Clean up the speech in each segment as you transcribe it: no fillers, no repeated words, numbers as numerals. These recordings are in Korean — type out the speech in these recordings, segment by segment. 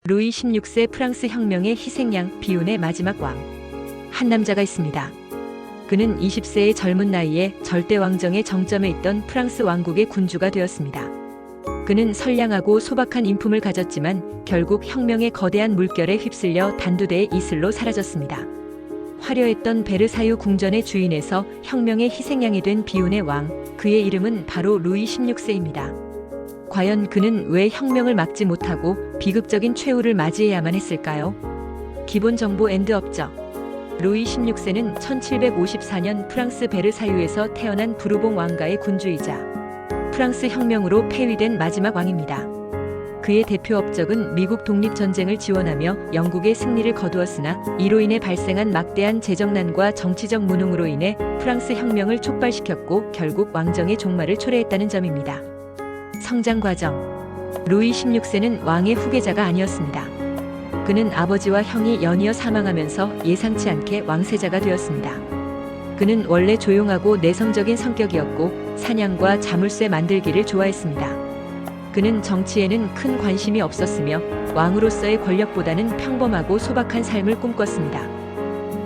루이 16세 프랑스 혁명의 희생양 비운의 마지막 왕. 한 남자가 있습니다. 그는 20세의 젊은 나이에 절대 왕정의 정점에 있던 프랑스 왕국의 군주가 되었습니다. 그는 선량하고 소박한 인품을 가졌지만 결국 혁명의 거대한 물결에 휩쓸려 단두대의 이슬로 사라졌습니다. 화려했던 베르사유 궁전의 주인에서 혁명의 희생양이 된 비운의 왕, 그의 이름은 바로 루이 16세입니다. 과연 그는 왜 혁명을 막지 못하고 비극적인 최후를 맞이해야만 했을까요? 기본 정보 엔드 업적. 루이 16세는 1754년 프랑스 베르사유에서 태어난 부르봉 왕가의 군주이자 프랑스 혁명으로 폐위된 마지막 왕입니다. 그의 대표 업적은 미국 독립전쟁을 지원하며 영국의 승리를 거두었으나 이로 인해 발생한 막대한 재정난과 정치적 무능으로 인해 프랑스 혁명을 촉발시켰고 결국 왕정의 종말을 초래했다는 점입니다. 성장 과정. 루이 16세는 왕의 후계자가 아니었습니다. 그는 아버지와 형이 연이어 사망하면서 예상치 않게 왕세자가 되었습니다. 그는 원래 조용하고 내성적인 성격이었고 사냥과 자물쇠 만들기를 좋아했습니다. 그는 정치에는 큰 관심이 없었으며 왕으로서의 권력보다는 평범하고 소박한 삶을 꿈꿨습니다.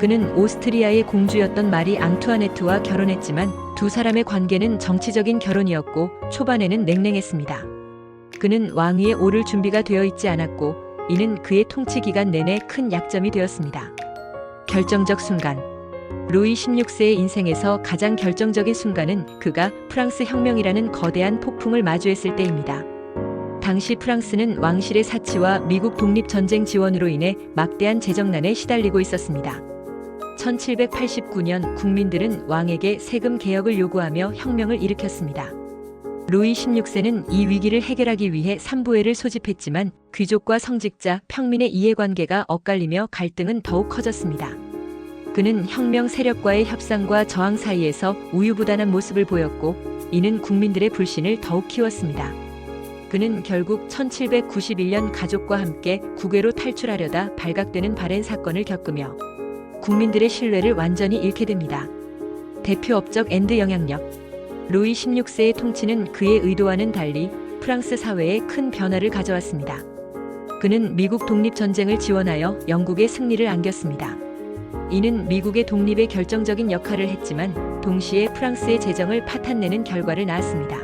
그는 오스트리아의 공주였던 마리 앙투아네트와 결혼했지만 두 사람의 관계는 정치적인 결혼이었고 초반에는 냉랭했습니다. 그는 왕위에 오를 준비가 되어 있지 않았고 이는 그의 통치 기간 내내 큰 약점이 되었습니다. 결정적 순간. 루이 16세의 인생에서 가장 결정적인 순간은 그가 프랑스 혁명이라는 거대한 폭풍을 마주했을 때입니다. 당시 프랑스는 왕실의 사치와 미국 독립전쟁 지원으로 인해 막대한 재정난에 시달리고 있었습니다. 1789년 국민들은 왕에게 세금 개혁을 요구하며 혁명을 일으켰습니다. 루이 16세는 이 위기를 해결하기 위해 삼부회를 소집했지만 귀족과 성직자, 평민의 이해관계가 엇갈리며 갈등은 더욱 커졌습니다. 그는 혁명 세력과의 협상과 저항 사이에서 우유부단한 모습을 보였고 이는 국민들의 불신을 더욱 키웠습니다. 그는 결국 1791년 가족과 함께 국외로 탈출하려다 발각되는 바렌 사건을 겪으며 국민들의 신뢰를 완전히 잃게 됩니다. 대표 업적 엔드 영향력. 루이 16세의 통치는 그의 의도와는 달리 프랑스 사회에 큰 변화를 가져왔습니다. 그는 미국 독립전쟁을 지원하여 영국의 승리를 안겼습니다. 이는 미국의 독립에 결정적인 역할을 했지만 동시에 프랑스의 재정을 파탄내는 결과를 낳았습니다.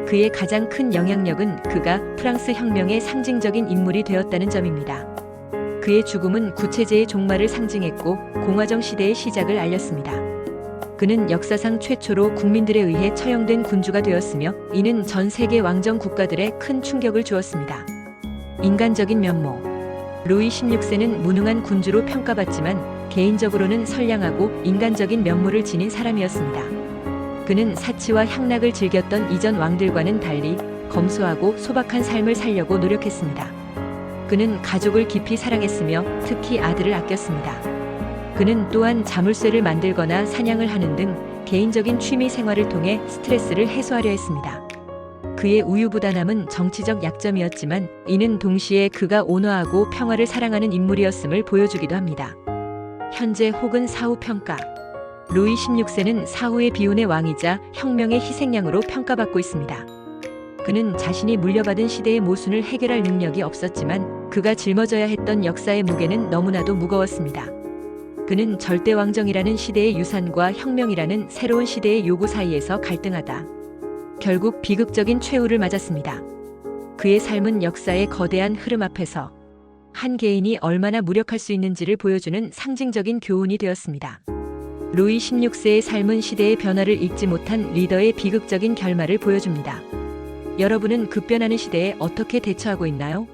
그의 가장 큰 영향력은 그가 프랑스 혁명의 상징적인 인물이 되었다는 점입니다. 그의 죽음은 구체제의 종말을 상징했고 공화정 시대의 시작을 알렸습니다. 그는 역사상 최초로 국민들에 의해 처형된 군주가 되었으며 이는 전 세계 왕정 국가들에 큰 충격을 주었습니다. 인간적인 면모. 루이 16세는 무능한 군주로 평가받지만 개인적으로는 선량하고 인간적인 면모를 지닌 사람이었습니다. 그는 사치와 향락을 즐겼던 이전 왕들과는 달리 검소하고 소박한 삶을 살려고 노력했습니다. 그는 가족을 깊이 사랑했으며 특히 아들을 아꼈습니다. 그는 또한 자물쇠를 만들거나 사냥을 하는 등 개인적인 취미 생활을 통해 스트레스를 해소하려 했습니다. 그의 우유부단함은 정치적 약점이었지만 이는 동시에 그가 온화하고 평화를 사랑하는 인물이었음을 보여주기도 합니다. 현재 혹은 사후 평가. 루이 16세는 사후의 비운의 왕이자 혁명의 희생양으로 평가받고 있습니다. 그는 자신이 물려받은 시대의 모순을 해결할 능력이 없었지만 그가 짊어져야 했던 역사의 무게는 너무나도 무거웠습니다. 그는 절대왕정이라는 시대의 유산과 혁명이라는 새로운 시대의 요구 사이에서 갈등하다 결국 비극적인 최후를 맞았습니다. 그의 삶은 역사의 거대한 흐름 앞에서 한 개인이 얼마나 무력할 수 있는지를 보여주는 상징적인 교훈이 되었습니다. 루이 16세의 삶은 시대의 변화를 읽지 못한 리더의 비극적인 결말을 보여줍니다. 여러분은 급변하는 시대에 어떻게 대처하고 있나요?